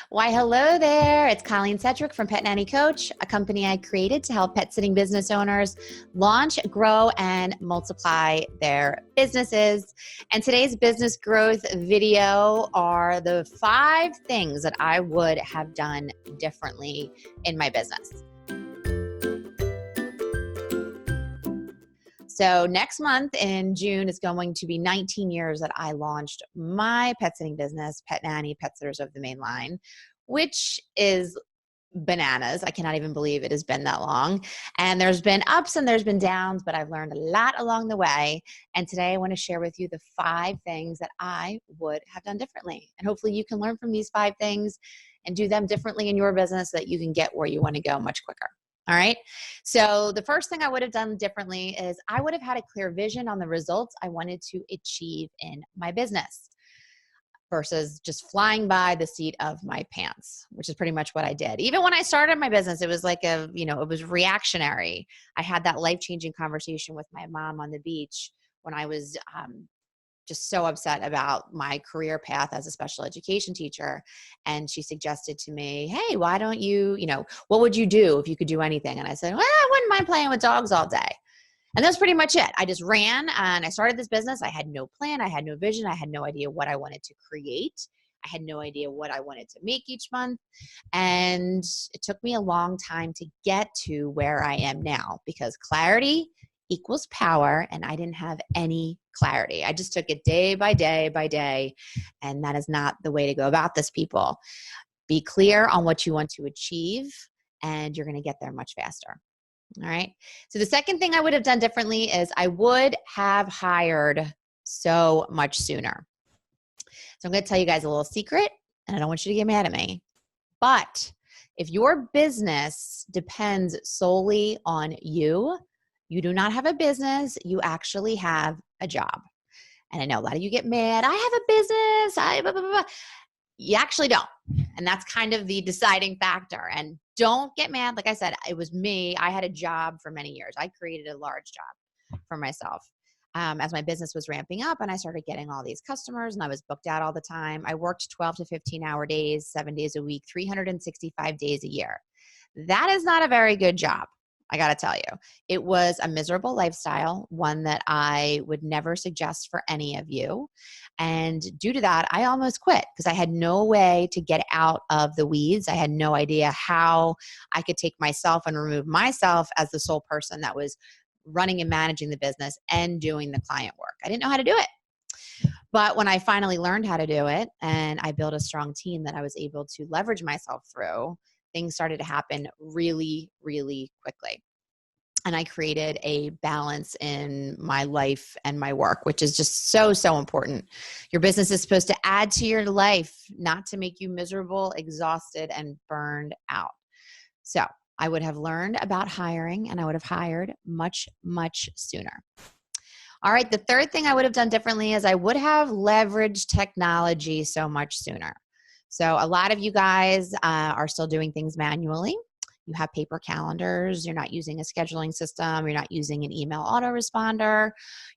Why, hello there. It's Colleen Cedric from Pet Nanny Coach, a company I created to help pet sitting business owners launch, grow, and multiply their businesses. And today's business growth video are the 5 things that I would have done differently in my business. So next month in June is going to be 19 years that I launched my pet sitting business, Pet Nanny Pet Sitters of the Main Line, which is bananas. I cannot even believe it has been that long. And there's been ups and there's been downs, but I've learned a lot along the way. And today I want to share with you the 5 things that I would have done differently. And hopefully you can learn from these 5 things and do them differently in your business so that you can get where you want to go much quicker. All right. So the first thing I would have done differently is I would have had a clear vision on the results I wanted to achieve in my business versus just flying by the seat of my pants, which is pretty much what I did. Even when I started my business, it was like it was reactionary. I had that life-changing conversation with my mom on the beach when I was just so upset about my career path as a special education teacher. And she suggested to me, hey, why don't you, what would you do if you could do anything? And I said, well, I wouldn't mind playing with dogs all day. And that's pretty much it. I just ran and I started this business. I had no plan. I had no vision. I had no idea what I wanted to create. I had no idea what I wanted to make each month. And it took me a long time to get to where I am now because clarity equals power. And I didn't have any clarity. I just took it day by day by day. And that is not the way to go about this, people. Be clear on what you want to achieve and you're going to get there much faster. All right. So the second thing I would have done differently is I would have hired so much sooner. So I'm going to tell you guys a little secret, and I don't want you to get mad at me. But if your business depends solely on you, you do not have a business, you actually have a job. And I know a lot of you get mad. I have a business. Blah, blah, blah. You actually don't. And that's kind of the deciding factor. And don't get mad. Like I said, it was me. I had a job for many years. I created a large job for myself as my business was ramping up and I started getting all these customers and I was booked out all the time. I worked 12 to 15-hour days, 7 days a week, 365 days a year. That is not a very good job. I got to tell you, it was a miserable lifestyle, one that I would never suggest for any of you. And due to that, I almost quit because I had no way to get out of the weeds. I had no idea how I could take myself and remove myself as the sole person that was running and managing the business and doing the client work. I didn't know how to do it. But when I finally learned how to do it and I built a strong team that I was able to leverage myself through, things started to happen really, really quickly. And I created a balance in my life and my work, which is just so, so important. Your business is supposed to add to your life, not to make you miserable, exhausted, and burned out. So I would have learned about hiring and I would have hired much, much sooner. All right. The third thing I would have done differently is I would have leveraged technology so much sooner. So a lot of you guys are still doing things manually. You have paper calendars. You're not using a scheduling system. You're not using an email autoresponder.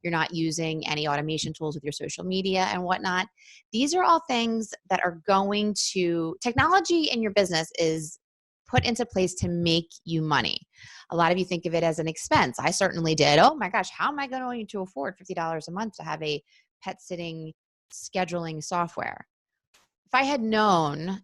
You're not using any automation tools with your social media and whatnot. These are all things that are going to, technology in your business is put into place to make you money. A lot of you think of it as an expense. I certainly did. Oh my gosh, how am I going to afford $50 a month to have a pet sitting scheduling software? If I had known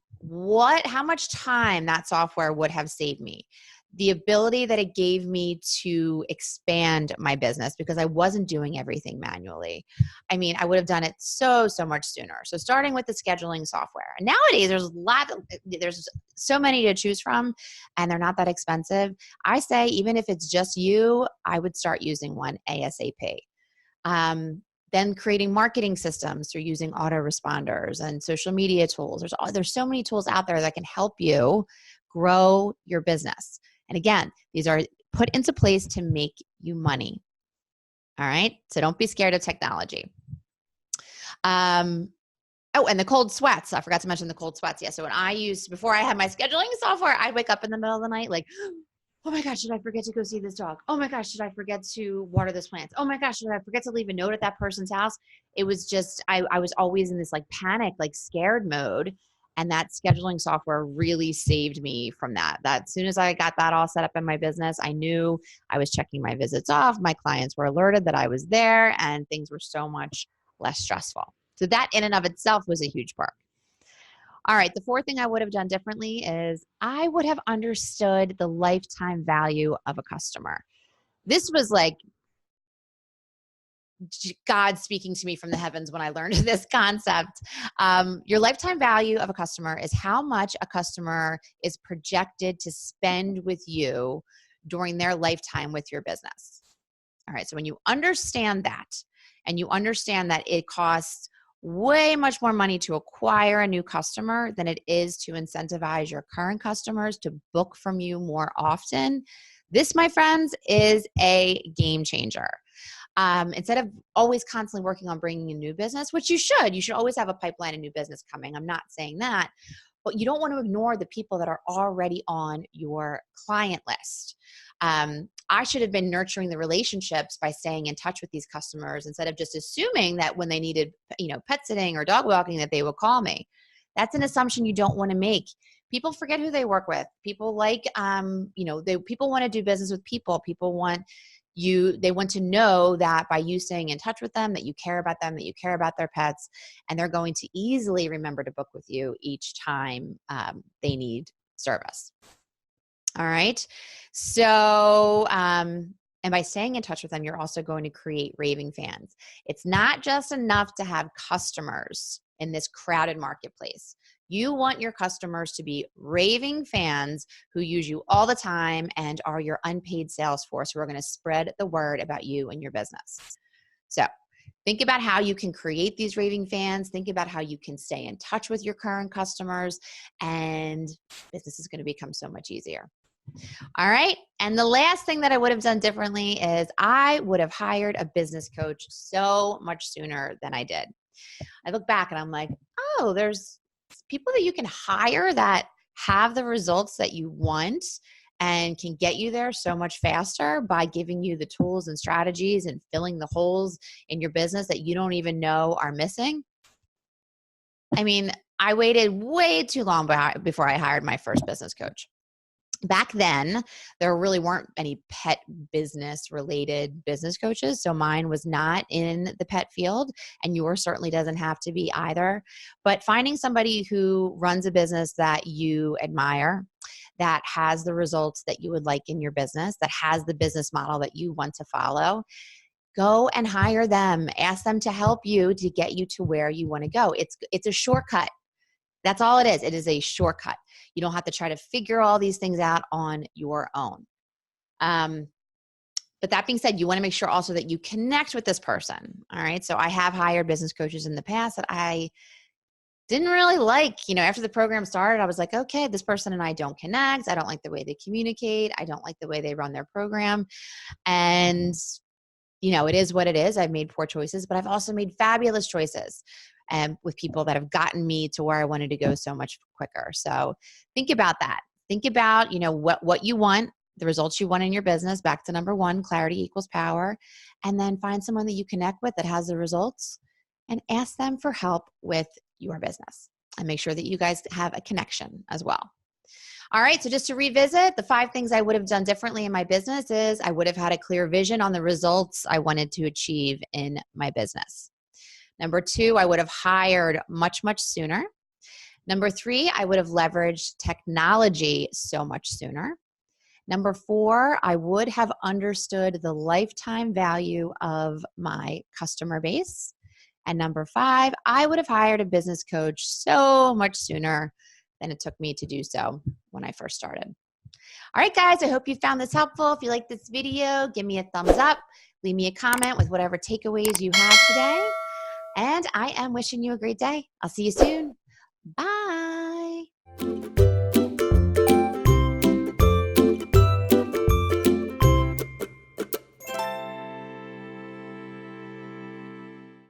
how much time that software would have saved me, the ability that it gave me to expand my business because I wasn't doing everything manually. I mean, I would have done it so, so much sooner. So starting with the scheduling software. And nowadays there's so many to choose from and they're not that expensive. I say, even if it's just you, I would start using one ASAP. Then creating marketing systems through using autoresponders and social media tools. There's so many tools out there that can help you grow your business. And again, these are put into place to make you money. All right. So don't be scared of technology. Oh, and the cold sweats. I forgot to mention the cold sweats. Yeah. So before I had my scheduling software, I'd wake up in the middle of the night like, oh my gosh, did I forget to go see this dog? Oh my gosh, did I forget to water this plant? Oh my gosh, did I forget to leave a note at that person's house? It was just, I was always in this like panic, like scared mode. And that scheduling software really saved me from that. That as soon as I got that all set up in my business, I knew I was checking my visits off. My clients were alerted that I was there, and things were so much less stressful. So that in and of itself was a huge perk. All right, the fourth thing I would have done differently is I would have understood the lifetime value of a customer. This was like God speaking to me from the heavens when I learned this concept. Your lifetime value of a customer is how much a customer is projected to spend with you during their lifetime with your business. All right, so when you understand that, and you understand that it costs way much more money to acquire a new customer than it is to incentivize your current customers to book from you more often, this, my friends, is a game changer. Instead of always constantly working on bringing in new business, which you should always have a pipeline of new business coming. I'm not saying that, but you don't want to ignore the people that are already on your client list. I should have been nurturing the relationships by staying in touch with these customers instead of just assuming that when they needed, pet sitting or dog walking, that they would call me. That's an assumption you don't want to make. People forget who they work with. People people want to do business with people. People want they want to know that by you staying in touch with them, that you care about them, that you care about their pets, and they're going to easily remember to book with you each time they need service. All right. So, and by staying in touch with them, you're also going to create raving fans. It's not just enough to have customers in this crowded marketplace. You want your customers to be raving fans who use you all the time and are your unpaid sales force who are going to spread the word about you and your business. So think about how you can create these raving fans. Think about how you can stay in touch with your current customers, and business is going to become so much easier. All right. And the last thing that I would have done differently is I would have hired a business coach so much sooner than I did. I look back and I'm like, oh, there's people that you can hire that have the results that you want and can get you there so much faster by giving you the tools and strategies and filling the holes in your business that you don't even know are missing. I mean, I waited way too long before I hired my first business coach. Back then, there really weren't any pet business related business coaches. So mine was not in the pet field, and yours certainly doesn't have to be either. But finding somebody who runs a business that you admire, that has the results that you would like in your business, that has the business model that you want to follow, go and hire them. Ask them to help you to get you to where you want to go. It's a shortcut. That's all it is. It is a shortcut. You don't have to try to figure all these things out on your own. But that being said, you want to make sure also that you connect with this person. All right. So I have hired business coaches in the past that I didn't really like. After the program started, I was like, okay, this person and I don't connect. I don't like the way they communicate. I don't like the way they run their program. And, it is what it is. I've made poor choices, but I've also made fabulous choices. With people that have gotten me to where I wanted to go so much quicker. So think about that. Think about, what you want, the results you want in your business. Back to number one, clarity equals power. And then find someone that you connect with that has the results and ask them for help with your business. And make sure that you guys have a connection as well. All right, so just to revisit, the 5 things I would have done differently in my business is I would have had a clear vision on the results I wanted to achieve in my business. Number 2, I would have hired much, much sooner. Number 3, I would have leveraged technology so much sooner. Number 4, I would have understood the lifetime value of my customer base. And number 5, I would have hired a business coach so much sooner than it took me to do so when I first started. All right, guys, I hope you found this helpful. If you like this video, give me a thumbs up. Leave me a comment with whatever takeaways you have today. And I am wishing you a great day. I'll see you soon. Bye.